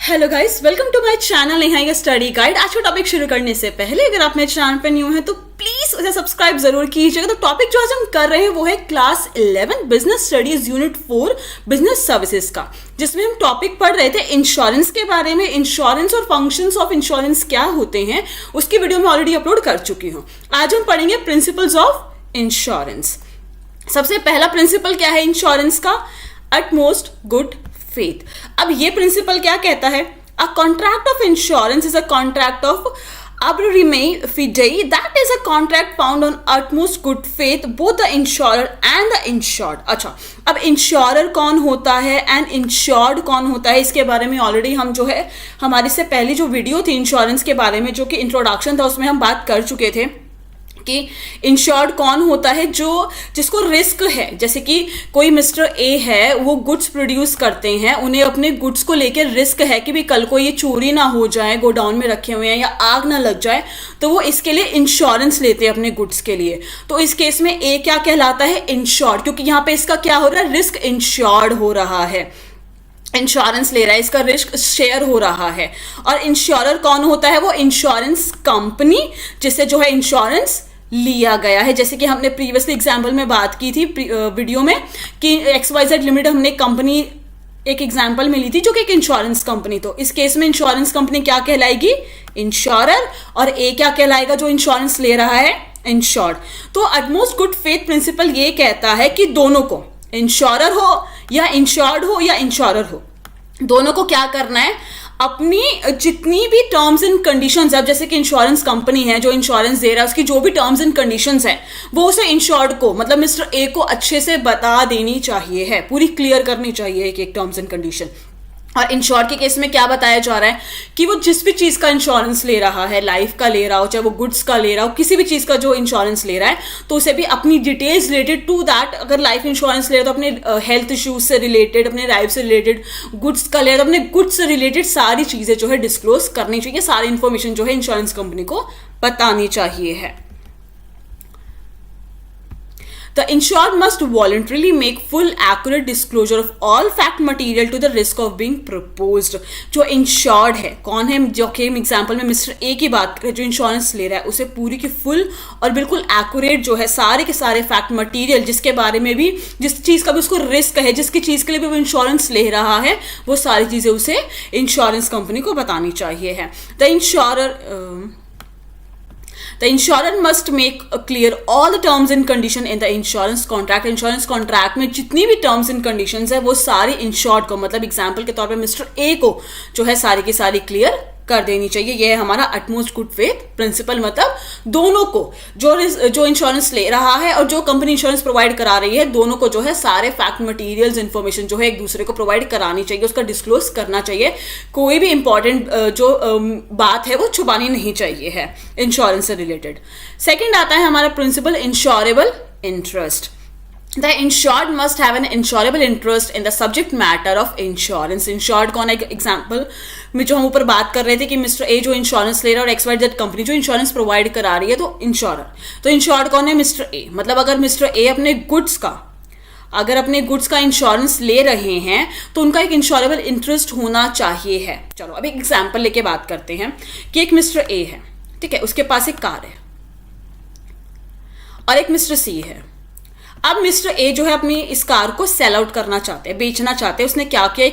Hello guys, welcome to my channel Neha का study guide. आज का टॉपिक शुरू करने से पहले अगर आप मेरे चैनल पर न्यू हैं तो प्लीज उसे सब्सक्राइब जरूर कीजिएगा। तो टॉपिक जो आज हम कर रहे हैं वो है class 11 business studies unit 4 business services का, जिसमें हम टॉपिक पढ़ रहे थे इंश्योरेंस के बारे में। इंश्योरेंस और फंक्शंस ऑफ इंश्योरेंस क्या होते हैं उसकी वीडियो मैं ऑलरेडी अपलोड कर चुकी हूँ। आज हम पढ़ेंगे प्रिंसिपल्स ऑफ इंश्योरेंस। सबसे पहला प्रिंसिपल क्या है इंश्योरेंस का? Utmost good faith. अब ये प्रिंसिपल क्या कहता है? A contract of insurance is a contract of abrime fidei, that is a contract found on utmost good faith both the insurer and the insured। अच्छा, अब इंश्योरर कौन होता है एंड इंश्योर्ड कौन होता है इसके बारे में ऑलरेडी हम जो है हमारी से पहली जो वीडियो थी इंश्योरेंस के बारे में, जो कि इंट्रोडक्शन था, उसमें हम बात कर चुके थे कि इंश्योर्ड कौन होता है जिसको रिस्क है। जैसे कि कोई मिस्टर ए है, वो गुड्स प्रोड्यूस करते हैं, उन्हें अपने गुड्स को लेकर रिस्क है कि भी कल को ये चोरी ना हो जाए, गोडाउन में रखे हुए हैं, या आग ना लग जाए, तो वो इसके लिए इंश्योरेंस लेते हैं अपने गुड्स के लिए। तो इस केस में ए क्या कहलाता है? इंश्योर्ड, क्योंकि यहाँ पे इसका क्या हो रहा है? रिस्क इंश्योर्ड हो रहा है, इंश्योरेंस ले रहा है, इसका रिस्क शेयर हो रहा है। और इंश्योरर कौन होता है? वो इंश्योरेंस कंपनी जिससे जो है इंश्योरेंस लिया गया है। जैसे कि हमने प्रीवियसली एग्जाम्पल में बात की थी वीडियो में कि XYZ लिमिटेड हमने कंपनी एक एग्जाम्पल में ली थी जो कि एक इंश्योरेंस कंपनी। तो इस केस में इंश्योरेंस कंपनी क्या कहलाएगी? इंश्योरर। और ए क्या कहलाएगा जो इंश्योरेंस ले रहा है? इंश्योर्ड। तो अटमोस्ट गुड फेथ प्रिंसिपल ये कहता है कि दोनों को, इंश्योरर हो या इंश्योर्ड हो या इंश्योरर हो, दोनों को क्या करना है? अपनी जितनी भी टर्म्स एंड कंडीशंस है, जैसे कि इंश्योरेंस कंपनी है जो इंश्योरेंस दे रहा है, उसकी जो भी टर्म्स एंड कंडीशंस है वो उसे इंश्योर्ड को, मतलब मिस्टर ए को अच्छे से बता देनी चाहिए है, पूरी क्लियर करनी चाहिए एक एक टर्म्स एंड कंडीशन। और इंश्योर के केस में क्या बताया जा रहा है कि वो जिस भी चीज़ का इंश्योरेंस ले रहा है, लाइफ का ले रहा हो, चाहे वो गुड्स का ले रहा हो, किसी भी चीज़ का जो इंश्योरेंस ले रहा है, तो उसे भी अपनी डिटेल्स रिलेटेड टू दैट, अगर लाइफ इंश्योरेंस ले रहा है तो अपने हेल्थ इश्यूज से रिलेटेड, अपने लाइफ से रिलेटेड, गुड्स का ले रहा है तो अपने गुड्स से रिलेटेड सारी चीज़ें जो है डिस्क्लोज करनी चाहिए, सारी इन्फॉर्मेशन जो है इंश्योरेंस कंपनी को बतानी चाहिए है। The insured must voluntarily make full accurate disclosure of all fact material to the risk of being proposed। जो इंश्योर्ड है कौन है? जो कि हम एग्जाम्पल में मिस्टर ए की बात करें, जो इंश्योरेंस ले रहा है, उसे पूरी की फुल और बिल्कुल एक्यूरेट जो है सारे के सारे फैक्ट मटेरियल, जिसके बारे में भी, जिस चीज़ का भी उसको रिस्क है, जिसकी चीज़ के लिए भी वो इंश्योरेंस ले रहा है, वो सारी चीज़ें उसे इंश्योरेंस कंपनी को बतानी चाहिए है। The insurer must make clear all the terms and condition in the insurance contract। Insurance contract में जितनी भी टर्म्स एंड कंडीशंस है वो सारी इंश्योर्ड को, मतलब एग्जाम्पल के तौर पे मिस्टर ए को जो है सारी की सारी क्लियर कर देनी चाहिए। यह है हमारा अटमोस्ट गुड फेथ प्रिंसिपल। मतलब दोनों को, जो इंश्योरेंस ले रहा है और जो कंपनी इंश्योरेंस प्रोवाइड करा रही है, दोनों को जो है सारे फैक्ट मटेरियल्स इन्फॉर्मेशन जो है एक दूसरे को प्रोवाइड करानी चाहिए, उसका डिस्क्लोज करना चाहिए। कोई भी इंपॉर्टेंट जो बात है वो छुपानी नहीं चाहिए है इंश्योरेंस से रिलेटेड। सेकेंड आता है हमारा principal insurable interest. The insured must have an insurable interest in the subject matter of insurance। Insured कौन है? एग्जाम्पल में जो हम ऊपर बात कर रहे थे कि मिस्टर ए जो इंश्योरेंस ले रहा है और XYZ कंपनी जो इंश्योरेंस प्रोवाइड करा रही है, तो इंश्योरर। तो इंश्योर्ड कौन है? Mister A. मतलब अगर मिस्टर ए अपने गुड्स का इंश्योरेंस ले रहे हैं तो उनका एक इंश्योरेबल इंटरेस्ट होना चाहिए है। चलो अब एक एग्जाम्पल लेके बात करते हैं कि एक मिस्टर ए है, ठीक है, उसके पास एक कार है और एक मिस्टर सी है। अब मिस्टर ए जो है अपनी इस कार को सेल आउट करना चाहते हैं, बेचना चाहते हैं। उसने क्या किया?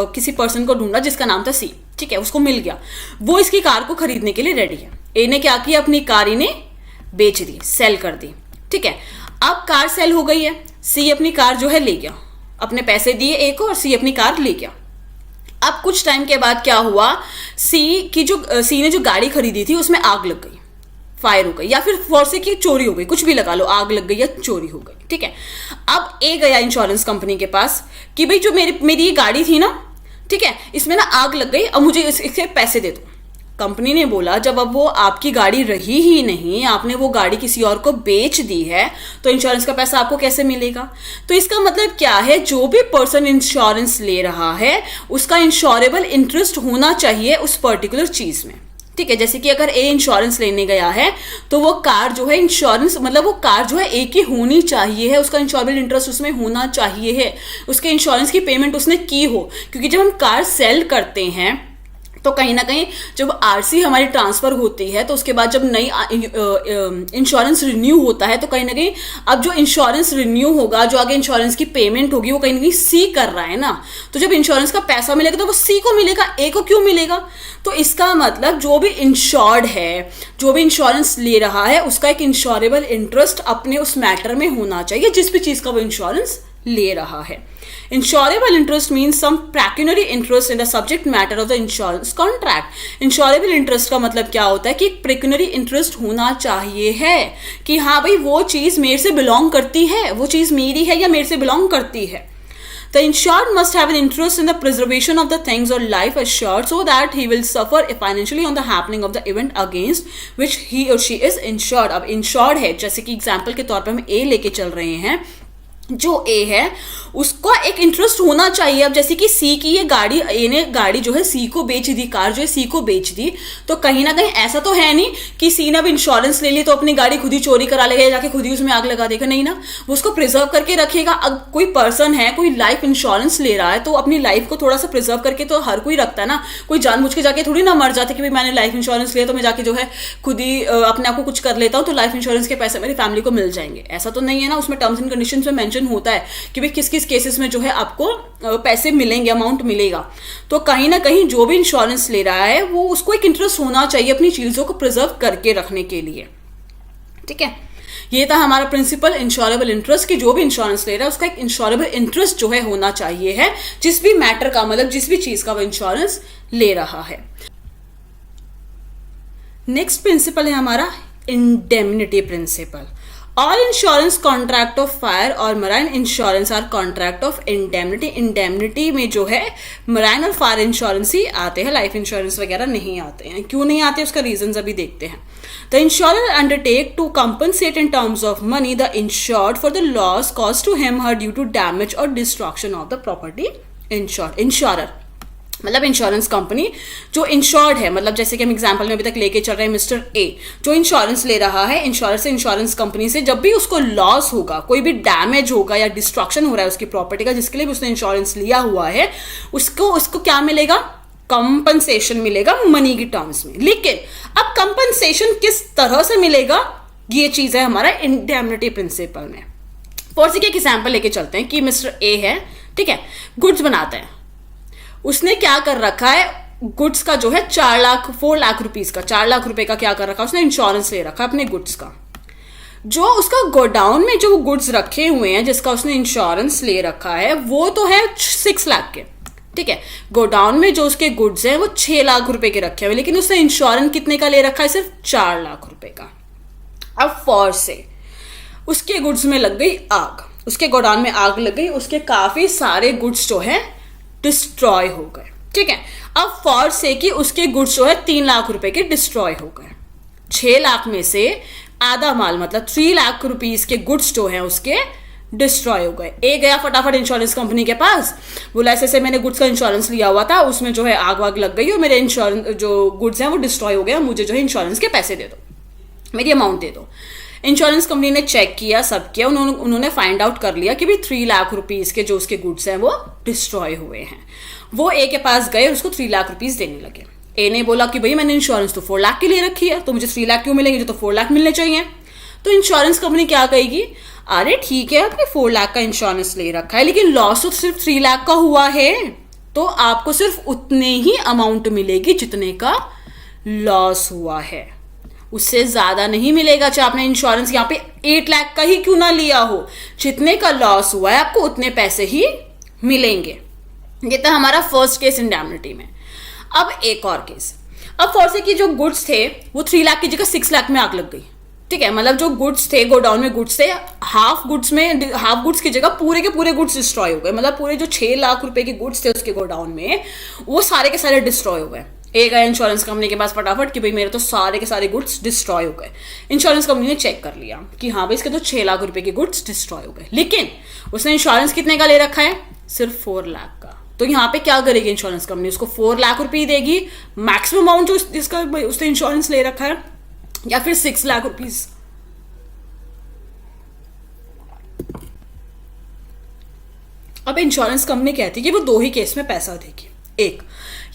किसी पर्सन को ढूंढा जिसका नाम था सी, ठीक है, उसको मिल गया, वो इसकी कार को खरीदने के लिए रेडी है। ए ने क्या किया? अपनी कार इन्हें बेच दी, सेल कर दी, ठीक है। अब कार सेल हो गई है, सी अपनी कार जो है ले गया, अपने पैसे दिए ए को और सी अपनी कार ले गया। अब कुछ टाइम के बाद क्या हुआ? सी ने जो गाड़ी खरीदी थी उसमें आग लग गई, फायर हो गई, या फिर फोर्स की चोरी हो गई, कुछ भी लगा लो, आग लग गई या चोरी हो गई, ठीक है। अब ए गया इंश्योरेंस कंपनी के पास कि भाई जो मेरी ये गाड़ी थी ना, ठीक है, इसमें ना आग लग गई, अब मुझे इसके पैसे दे दो। कंपनी ने बोला जब अब वो आपकी गाड़ी रही ही नहीं, आपने वो गाड़ी किसी और को बेच दी है, तो इंश्योरेंस का पैसा आपको कैसे मिलेगा? तो इसका मतलब क्या है? जो भी पर्सन इंश्योरेंस ले रहा है उसका इंश्योरेबल इंटरेस्ट होना चाहिए उस पर्टिकुलर चीज में, ठीक है। जैसे कि अगर ए इंश्योरेंस लेने गया है तो वो कार जो है इंश्योरेंस, मतलब वो कार जो है ए की होनी चाहिए है, उसका इंश्योरेबल इंटरेस्ट उसमें होना चाहिए है, उसके इंश्योरेंस की पेमेंट उसने की हो। क्योंकि जब हम कार सेल करते हैं तो कहीं ना कहीं जब आरसी हमारी ट्रांसफ़र होती है तो उसके बाद जब नई इंश्योरेंस रिन्यू होता है, तो कहीं ना कहीं अब जो इंश्योरेंस रिन्यू होगा, जो आगे इंश्योरेंस की पेमेंट होगी, वो कहीं ना कहीं सी कर रहा है ना। तो जब इंश्योरेंस का पैसा मिलेगा तो वो सी को मिलेगा, ए को क्यों मिलेगा? तो इसका मतलब जो भी इंश्योर्ड है, जो भी इंश्योरेंस ले रहा है, उसका एक इंश्योरेबल इंटरेस्ट अपने उस मैटर में होना चाहिए जिस भी चीज़ का वो इंश्योरेंस ले रहा है। Insurable interest means some pecuniary interest in the subject matter of the insurance contract. Insurable interest का मतलब क्या होता है कि एक pecuniary interest होना चाहिए है कि हाँ भाई वो चीज़ मेरे से belong करती है, वो चीज़ मेरी है या मेरे से belong करती है। The insured must have an interest in the preservation of the things or life assured so that he will suffer financially on the happening of the event against which he or she is insured. अब insured है, जैसे कि example के तौर पर हम A लेके चल रहे हैं, जो ए है उसका एक इंटरेस्ट होना चाहिए। अब जैसे कि सी की ये गाड़ी, ए ने गाड़ी जो है सी को बेच दी, कार जो है सी को बेच दी, तो कहीं ना कहीं ऐसा तो है नहीं कि सी ने अब इंश्योरेंस ले ली तो अपनी गाड़ी खुद ही चोरी करा लेगा या जाके खुद ही उसमें आग लगा देगा, नहीं ना, वो उसको प्रिजर्व करके रखेगा। अब कोई पर्सन है, कोई लाइफ इंश्योरेंस ले रहा है तो अपनी लाइफ को थोड़ा सा प्रिजर्व करके तो हर कोई रखता है ना। कोई जानबूझ के जाके थोड़ी ना मर जाता कि भाई मैंने लाइफ इंश्योरेंस लिया तो मैं जाके जो है खुद ही अपने आप को कुछ कर लेता हूँ तो लाइफ इंश्योरेंस के पैसे मेरी फैमिली को मिल जाएंगे, ऐसा तो नहीं है ना। उसमें टर्म्स एंड कंडीशंस में मेंशन होता है कि भाई किस किस केसेस में जो है आपको पैसे मिलेंगे, अमाउंट मिलेगा। तो कहीं ना कहीं जो भी इंश्योरेंस ले रहा है वो उसको एक इंटरेस्ट होना चाहिए अपनी चीज़ों को प्रिजर्व करके रखने के लिए, ठीक है। ये था हमारा प्रिंसिपल इंश्योरेबल इंटरेस्ट कि जो भी इंश्योरेंस ले रहा है उसका एक इंश्योरेबल इंटरेस्ट जो है होना चाहिए है जिस भी मैटर का, मतलब जिस भी चीज़ का वो इंश्योरेंस ले रहा है। नेक्स्ट प्रिंसिपल है हमारा indemnity principal. All insurance contract of fire और marine insurance are contract of indemnity. Indemnity में जो है marine और fire insurance ही आते हैं, life insurance वगैरह नहीं आते हैं। क्यों नहीं आते उसका reasons अभी देखते हैं। The insurer undertake to compensate in terms of money the insured for the loss caused to him or due to damage or destruction of the property insured. Insurer मतलब इंश्योरेंस कंपनी जो insured है, मतलब जैसे कि हम example में अभी तक लेके चल रहे हैं मिस्टर ए जो इंश्योरेंस ले रहा है, इंश्योरेंस से इंश्योरेंस कंपनी से जब भी उसको लॉस होगा, कोई भी डैमेज होगा या डिस्ट्रक्शन हो रहा है उसकी प्रॉपर्टी का जिसके लिए भी उसने इंश्योरेंस लिया हुआ है, उसको क्या मिलेगा? कंपनसेशन मिलेगा मनी की टर्म्स में। लेकिन अब कंपनसेशन किस तरह से मिलेगा, ये चीज है हमारा इंडेमनिटी प्रिंसिपल में। फॉर एक एग्जाम्पल लेके चलते हैं कि मिस्टर ए है, ठीक है, गुड्स बनाते हैं, उसने क्या कर रखा है, गुड्स का जो है 4 लाख रुपीज का, 4 लाख रुपए का क्या कर रखा है उसने, इंश्योरेंस ले रखा है अपने गुड्स का। जो उसका गोडाउन में जो गुड्स रखे हुए हैं जिसका उसने इंश्योरेंस ले रखा है वो तो है 6 लाख के, ठीक है। गोडाउन में जो उसके गुड्स हैं वो 6 लाख रुपए के रखे हुए, लेकिन उसने इंश्योरेंस कितने का ले रखा है? सिर्फ 4 लाख रुपए का। अब फॉर से उसके गुड्स में लग गई आग, उसके गोडाउन में आग लग गई, उसके काफी सारे गुड्स जो है डिस्ट्रॉय हो गए, ठीक है। अब फॉर से कि उसके गुड्स जो है 3 लाख रुपए के डिस्ट्रॉय हो गए। 6 लाख में से आधा माल मतलब 3 लाख रुपीस के गुड्स जो है उसके डिस्ट्रॉय हो गए। ए गया फटाफट इंश्योरेंस कंपनी के पास, बोला ऐसे मैंने गुड्स का इंश्योरेंस लिया हुआ था, उसमें जो है आग वाग लग गई और मेरे इंश्योरेंस जो गुड्स हैं वो डिस्ट्रॉय हो गया, मुझे जो है इंश्योरेंस के पैसे दे दो, मेरी अमाउंट दे दो। इंश्योरेंस कंपनी ने चेक किया, सब किया, उन्होंने फाइंड आउट कर लिया कि भाई 3 लाख रुपीस के जो उसके गुड्स हैं वो डिस्ट्रॉय हुए हैं। वो ए के पास गए और उसको 3 लाख रुपीस देने लगे। ए ने बोला कि भाई मैंने इंश्योरेंस तो 4 लाख के लिए रखी है, तो मुझे 3 लाख क्यों मिलेंगे, जो तो 4 लाख मिलने चाहिए। तो इंश्योरेंस कंपनी क्या कहेगी, अरे ठीक है आपने 4 लाख का इंश्योरेंस ले रखा है लेकिन लॉस तो सिर्फ 3 लाख का हुआ है, तो आपको सिर्फ उतने ही अमाउंट मिलेगी जितने का लॉस हुआ है, उससे ज्यादा नहीं मिलेगा। चाहे आपने इंश्योरेंस यहाँ पे 8 लाख का ही क्यों ना लिया हो, जितने का लॉस हुआ है आपको उतने पैसे ही मिलेंगे। ये था हमारा फर्स्ट केस इंडेमनिटी में। अब एक और केस, अब फॉर से कि जो गुड्स थे वो 3 लाख की जगह 6 लाख में आग लग गई, ठीक है। मतलब जो गुड्स थे, गोडाउन में गुड्स थे, हाफ गुड्स की जगह पूरे के पूरे गुड्स डिस्ट्रॉय हो गए। मतलब पूरे जो 6 लाख रुपए के गुड्स थे उसके गोडाउन में वो सारे के सारे डिस्ट्रॉय हो गए। एक गया इंश्योरेंस कंपनी के पास फटाफट कि भाई मेरे तो सारे के सारे गुड्स डिस्ट्रॉय हो गए। इंश्योरेंस कंपनी ने चेक कर लिया कि हाँ भाई इसके तो 6 लाख रुपए के गुड्स डिस्ट्रॉय हो गए, लेकिन उसने इंश्योरेंस कितने का ले रखा है, सिर्फ 4 लाख का। तो यहाँ पे क्या करेगी इंश्योरेंस कंपनी, उसको 4 लाख रुपए देगी मैक्सिमम अमाउंट जो जिसका उसने इंश्योरेंस ले रखा है, या फिर 6 लाख रुपीज। अब इंश्योरेंस कंपनी कहती है कि वो 2 ही केस में पैसा देगी। एक,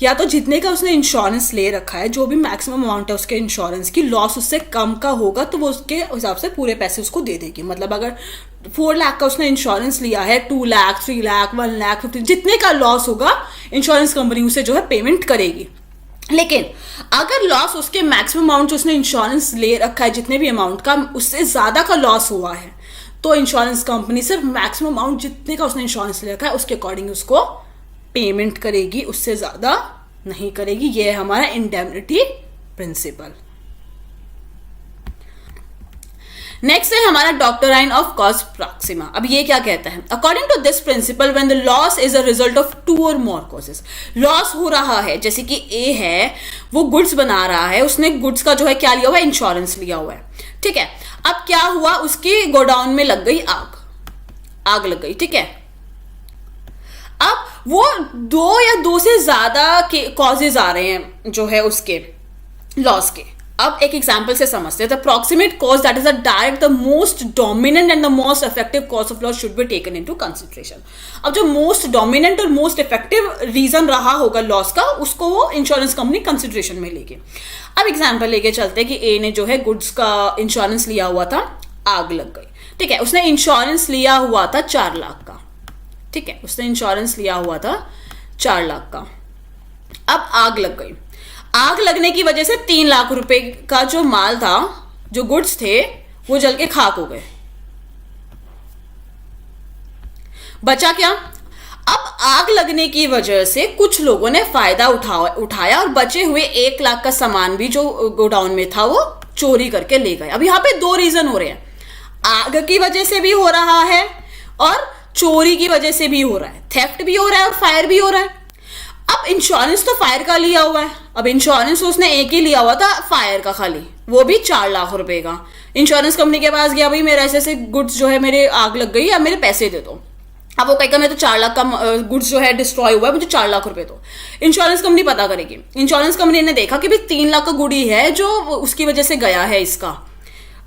या तो जितने का उसने इंश्योरेंस ले रखा है, जो भी मैक्सिमम अमाउंट है उसके इंश्योरेंस की, लॉस उससे कम का होगा तो वो उसके हिसाब से पूरे पैसे उसको दे देगी। मतलब अगर 4 लाख का उसने इंश्योरेंस लिया है, 2 लाख, 3 लाख, 1 लाख, 50, जितने का लॉस होगा इंश्योरेंस कंपनी उसे जो है पेमेंट करेगी। लेकिन अगर लॉस उसके मैक्सिमम अमाउंट जो उसने इंश्योरेंस ले रखा है जितने भी अमाउंट का, उससे ज़्यादा का लॉस हुआ है, तो इंश्योरेंस कंपनी सिर्फ मैक्सिमम अमाउंट जितने का उसने इंश्योरेंस ले रखा है उसके अकॉर्डिंग उसको पेमेंट करेगी, उससे ज़्यादा नहीं करेगी। ये है हमारा इंडेमनिटी प्रिंसिपल। नेक्स्ट है हमारा डॉक्ट्राइन ऑफ कॉज प्रॉक्सिमा। अब ये क्या कहता है? According to this principal, when the loss is a result of 2 और मोर कॉजेस, लॉस हो रहा है, जैसे कि ए है वो गुड्स बना रहा है, उसने गुड्स का जो है क्या लिया हुआ है, इंश्योरेंस लिया हुआ है, ठीक है। अब क्या हुआ, उसकी गोडाउन में लग गई आग लग गई, ठीक है। अब वो 2 या 2 से ज्यादा के कॉजेज आ रहे हैं जो है उसके लॉस के। अब एक एग्जांपल से समझते हैं। The proximate cause that is the direct, the most dominant and the most effective cause of loss should be taken into consideration. अब जो मोस्ट डोमिनेंट और मोस्ट इफेक्टिव रीजन रहा होगा लॉस का, उसको वो इंश्योरेंस कंपनी कंसिडरेशन में लेगी। अब एग्जांपल लेके चलते हैं कि ए ने जो है गुड्स का इंश्योरेंस लिया हुआ था, आग लग गई, ठीक है। उसने इंश्योरेंस लिया हुआ था 4 लाख का, ठीक है, उसने इंश्योरेंस लिया हुआ था 4 लाख का। अब आग लग गई, आग लगने की वजह से 3 लाख रुपए का जो माल था, जो गुड्स थे, वो जल के खाक हो गए। बचा क्या? अब आग लगने की वजह से कुछ लोगों ने फायदा उठाया और बचे हुए 1 लाख का सामान भी जो गोडाउन में था वो चोरी करके ले गए। अब यहां पे 2 रीजन हो रहे हैं, आग की वजह से भी हो रहा है और चोरी की वजह से भी हो रहा है, थेफ्ट भी हो रहा है और फायर भी हो रहा है। अब इंश्योरेंस तो फायर का लिया हुआ है, अब इंश्योरेंस उसने एक ही लिया हुआ था फायर का खाली, वो भी 4 लाख रुपए का। इंश्योरेंस कंपनी के पास गया, भाई मेरे ऐसे ऐसे गुड्स जो है मेरे आग लग गई, अब मेरे पैसे दे दो। अब वो कहेगा मैं तो 4 लाख का गुड्स जो है डिस्ट्रॉय हुआ है, मुझे 4 लाख रुपए दो। इंश्योरेंस कंपनी पता करेगी, इंश्योरेंस कंपनी ने देखा कि भाई 3 लाख का गुड़ी है जो उसकी वजह से गया है, इसका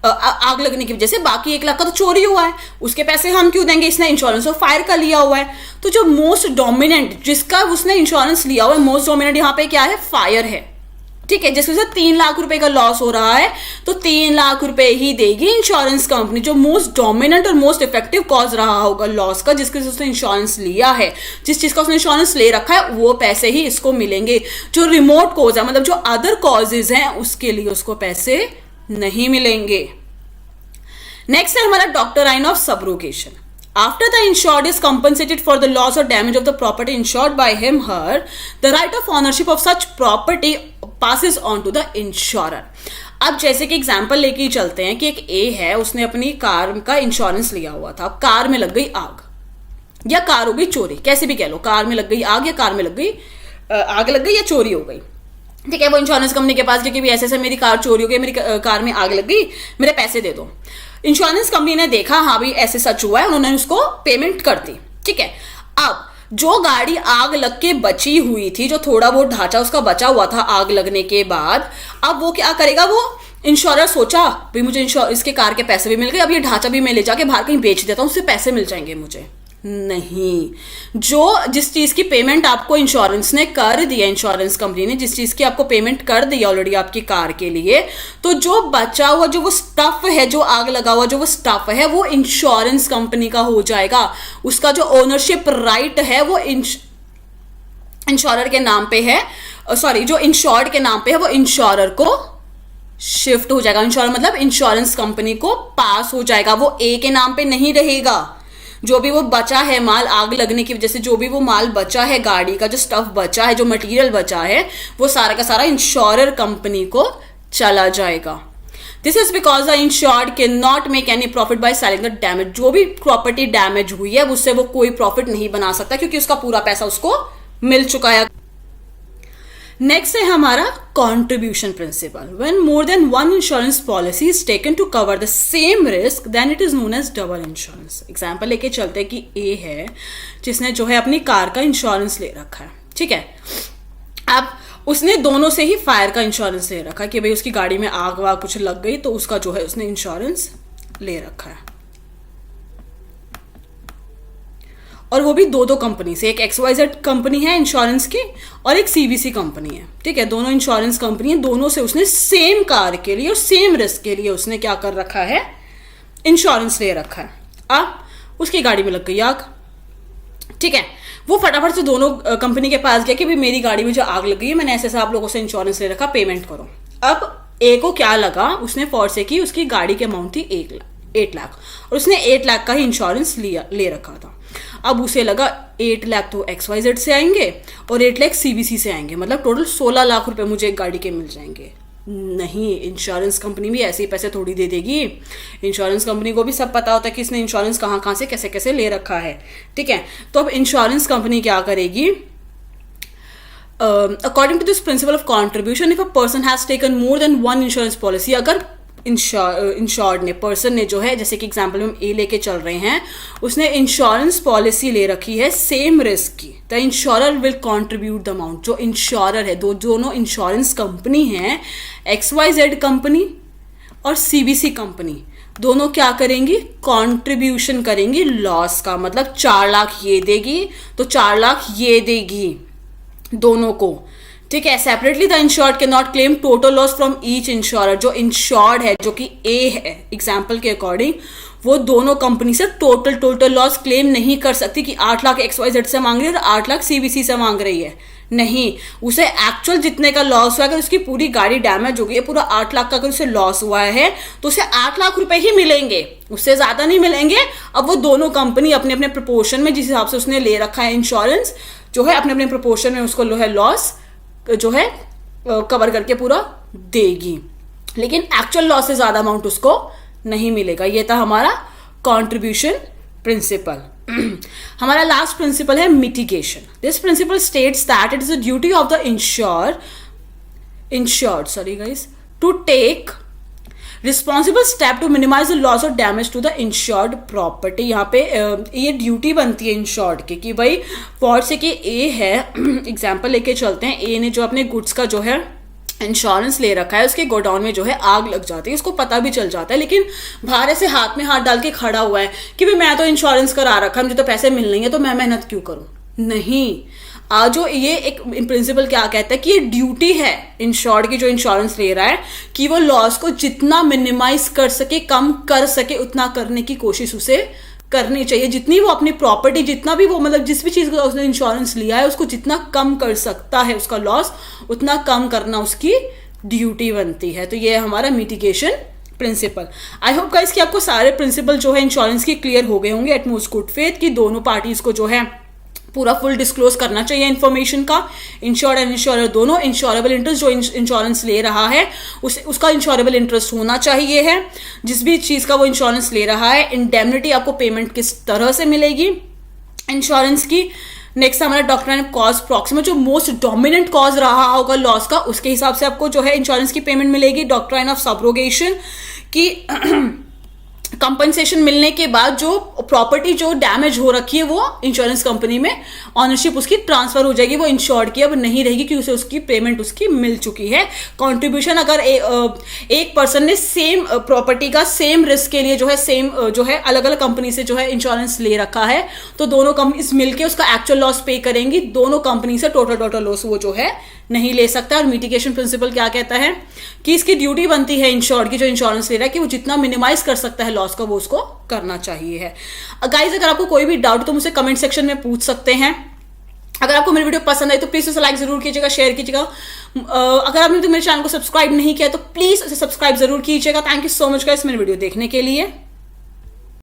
आग लगने की वजह से, बाकी 1 लाख का तो चोरी हुआ है, उसके पैसे हम क्यों देंगे, इसने इंश्योरेंस और फायर का लिया हुआ है। तो जो मोस्ट डोमिनेंट जिसका उसने इंश्योरेंस लिया हुआ है, मोस्ट डोमिनेंट यहाँ पे क्या है, फायर है, ठीक है, जिसकी वजह से 3 लाख रुपए का लॉस हो रहा है, तो 3 लाख रुपए ही देगी इंश्योरेंस कंपनी, जो मोस्ट डोमिनेंट और मोस्ट इफेक्टिव कॉज रहा होगा लॉस का, जिसके उसने इंश्योरेंस लिया है, जिस चीज का उसने इंश्योरेंस ले रखा है, वो पैसे ही इसको मिलेंगे। जो रिमोट कॉज है, मतलब जो अदर कॉजेज हैं, उसके लिए उसको पैसे नहीं मिलेंगे। नेक्स्ट है हमारा doctrine of subrogation. After the insured is compensated for the loss or damage of the property insured by him, her, the right of ownership of such property passes on to the insurer. अब जैसे कि example लेके ही चलते हैं कि एक ए है, उसने अपनी कार का इंश्योरेंस लिया हुआ था, कार में लग गई आग या कार हो गई चोरी, कैसे भी कह लो, कार में लग गई आग या कार में लग गई आग लग गई या चोरी हो गई, ठीक है। वो इंश्योरेंस कंपनी के पास गई कि ऐसे ऐसे मेरी कार चोरी हो गई, मेरी कार में आग लग गई, मेरे पैसे दे दो। इंश्योरेंस कंपनी ने देखा हाँ भाई ऐसे सच हुआ है, उन्होंने उसको पेमेंट कर दी, ठीक है। अब जो गाड़ी आग लग के बची हुई थी, जो थोड़ा बहुत ढांचा उसका बचा हुआ था आग लगने के बाद, अब वो क्या करेगा, वो इंश्योरर सोचा भाई मुझे इसके कार के पैसे भी मिल गए, अब ये ढांचा भी मैं ले जाके बाहर कहीं बेच देता हूँ, उससे पैसे मिल जाएंगे मुझे। नहीं, जो जिस चीज की पेमेंट आपको इंश्योरेंस ने कर दिया, इंश्योरेंस कंपनी ने जिस चीज की आपको पेमेंट कर दिया ऑलरेडी आपकी कार के लिए, तो जो बचा हुआ जो वो स्टफ है, जो आग लगा हुआ जो वो स्टफ है, वो इंश्योरेंस कंपनी का हो जाएगा। उसका जो ओनरशिप राइट है वो इंश्योरर के नाम पे है, सॉरी जो इंश्योर्ड के नाम पे है वो इंश्योरर को शिफ्ट हो जाएगा। इंश्योरर मतलब इंश्योरेंस कंपनी को पास हो जाएगा, वो ए के नाम पे नहीं रहेगा। जो भी वो बचा है माल आग लगने की वजह से, जो भी वो माल बचा है, गाड़ी का जो स्टफ बचा है, जो मटेरियल बचा है, वो सारा का सारा इंश्योरर कंपनी को चला जाएगा। This is because the insured can not make any profit by selling the damage. जो भी प्रॉपर्टी डैमेज हुई है उससे वो कोई प्रॉफिट नहीं बना सकता, क्योंकि उसका पूरा पैसा उसको मिल चुका है। नेक्स्ट है हमारा contribution principal. When more than one insurance policy is taken to cover the same risk, then it is known as double insurance. Example लेके चलते हैं कि ए है जिसने जो है अपनी कार का इंश्योरेंस ले रखा है, ठीक है। अब उसने दोनों से ही फायर का इंश्योरेंस ले रखा है कि भाई उसकी गाड़ी में आग वाग कुछ लग गई तो उसका जो है उसने इंश्योरेंस ले रखा है। और वो भी दो दो कंपनी से, एक XYZ कंपनी है इंश्योरेंस की और एक CVC कंपनी है, ठीक है, दोनों इंश्योरेंस कंपनी है, दोनों से उसने सेम कार के लिए और सेम रिस्क के लिए उसने क्या कर रखा है, इंश्योरेंस ले रखा है। अब उसकी गाड़ी में लग गई आग, ठीक है, वो फटाफट से दोनों कंपनी के पास गया कि भाई मेरी गाड़ी में जो आग लग गई है, मैंने ऐसे आप लोगों से इंश्योरेंस ले रखा, पेमेंट करो। अब ए को क्या लगा, उसने फॉर से की, उसकी गाड़ी की अमाउंट थी 8 लाख और उसने 8 लाख का ही इंश्योरेंस ले रखा था। अब उसे लगा 8 लाख तो XYZ से आएंगे और 8 लाख CVC से आएंगे, मतलब टोटल 16 लाख रुपए मुझे एक गाड़ी के मिल जाएंगे। नहीं, इंश्योरेंस कंपनी भी ऐसे ही पैसे थोड़ी दे देगी। इंश्योरेंस कंपनी को भी सब पता होता है कि इसने इंश्योरेंस कहाँ कहाँ से कैसे कैसे ले रखा है, ठीक है। तो अब इंश्योरेंस कंपनी क्या करेगी, according to this principal of contribution, if a person has taken more than one insurance policy, अगर इंश्योर्ड ने, पर्सन ने जो है, जैसे कि एग्जाम्पल में हम ए लेके चल रहे हैं, उसने इंश्योरेंस पॉलिसी ले रखी है सेम रिस्क की, the insurer will contribute the amount. जो इंश्योरर है, दोनों इंश्योरेंस कंपनी है, XYZ कंपनी और CVC कंपनी, दोनों क्या करेंगी, कॉन्ट्रीब्यूशन करेंगी लॉस का, मतलब 4 लाख ये देगी तो 4 लाख ये देगी दोनों को, ठीक है। Separately the insured can not claim total loss from each insurer. जो इंश्योर्ड है, जो कि ए है एग्जाम्पल के अकॉर्डिंग, वो दोनों कंपनी से टोटल लॉस क्लेम नहीं कर सकती कि 8 लाख XYZ से मांग रही है और 8 लाख CVC से मांग रही है। नहीं, उसे एक्चुअल जितने का लॉस हुआ है, अगर उसकी पूरी गाड़ी डैमेज हो गई है, पूरा 8 लाख का अगर उसे लॉस हुआ है तो उसे 8 लाख रुपए ही मिलेंगे, उससे ज्यादा नहीं मिलेंगे। अब वो दोनों कंपनी अपने अपने प्रपोर्शन में, जिस हिसाब से उसने ले रखा है इंश्योरेंस, जो है अपने अपने प्रपोर्शन में उसको है लॉस जो है कवर करके पूरा देगी, लेकिन एक्चुअल लॉस से ज्यादा अमाउंट उसको नहीं मिलेगा। ये था हमारा कंट्रीब्यूशन प्रिंसिपल। हमारा लास्ट प्रिंसिपल है mitigation. This principle states that it is the duty of the insured to take responsible step to minimise the loss और damage to the insured property. यहाँ पे ये ड्यूटी बनती है इंश्योर्ड की कि भाई फॉर से कि ए है, एग्जाम्पल लेके चलते हैं, ए ने जो अपने गुड्स का जो है इंश्योरेंस ले रखा है, उसके गोडाउन में जो है आग लग जाती है, उसको पता भी चल जाता है, लेकिन बाहर से हाथ में हाथ डाल के खड़ा हुआ है कि भाई मैं तो इंश्योरेंस करा रखा है, मुझे तो पैसे मिल रहे हैं, तो मैं मेहनत क्यों करूं। नहीं, जो ये एक प्रिंसिपल क्या कहता है कि ये ड्यूटी है इंश्योर्ड की, जो इंश्योरेंस ले रहा है, कि वो लॉस को जितना मिनिमाइज कर सके, कम कर सके, उतना करने की कोशिश उसे करनी चाहिए। जितनी वो अपनी प्रॉपर्टी, जितना भी वो मतलब जिस भी चीज का उसने इंश्योरेंस लिया है, उसको जितना कम कर सकता है उसका लॉस, उतना कम करना उसकी ड्यूटी बनती है। तो ये है हमारा mitigation principal. I hope guys कि आपको सारे प्रिंसिपल जो है इंश्योरेंस के क्लियर हो गए होंगे। एट मोस्ट गुड फेथ कि दोनों पार्टीज को जो है पूरा फुल डिस्क्लोज करना चाहिए इन्फॉर्मेशन का, इंश्योर्ड एंड इंश्योरर दोनों। इंश्योरेबल इंटरेस्ट, जो इंश्योरेंस ले रहा है उसका इंश्योरेबल इंटरेस्ट होना चाहिए है, जिस भी चीज का वो इंश्योरेंस ले रहा है। इंडेमनिटी आपको पेमेंट किस तरह से मिलेगी इंश्योरेंस की। नेक्स्ट हमारा डॉक्ट्राइन ऑफ कॉज प्रॉक्सिमा, जो मोस्ट डोमिनेंट कॉज रहा होगा लॉस का, उसके हिसाब से आपको जो है इंश्योरेंस की पेमेंट मिलेगी। डॉक्ट्राइन ऑफ सब्रोगेशन की कंपनसेशन मिलने के बाद जो प्रॉपर्टी जो डैमेज हो रखी है वो इंश्योरेंस कंपनी में ऑनरशिप उसकी ट्रांसफर हो जाएगी, वो इंश्योर्ड की अब नहीं रहेगी क्योंकि उसे उसकी पेमेंट उसकी मिल चुकी है। कंट्रीब्यूशन, अगर एक पर्सन ने सेम प्रॉपर्टी का सेम रिस्क के लिए जो है सेम जो है अलग अलग कंपनी से जो है इंश्योरेंस ले रखा है, तो दोनों कंपनीज मिलकर उसका एक्चुअल लॉस पे करेंगी। दोनों कंपनी से टोटल लॉस वो जो है नहीं ले सकता। और मिटिगेशन प्रिंसिपल क्या कहता है कि इसकी ड्यूटी बनती है इंश्योर्ड की, जो इंश्योरेंस ले रहा है, कि वो जितना मिनिमाइज कर सकता है लॉस का वो उसको करना चाहिए है। गाइज अगर आपको कोई भी डाउट तो मुझसे कमेंट सेक्शन में पूछ सकते हैं। अगर आपको मेरी वीडियो पसंद आई तो प्लीज उसे लाइक जरूर कीजिएगा, शेयर कीजिएगा। अगर आपने तो मेरे चैनल को सब्सक्राइब नहीं किया तो प्लीज उसे सब्सक्राइब जरूर कीजिएगा। Thank you so much guys मेरी वीडियो देखने के लिए।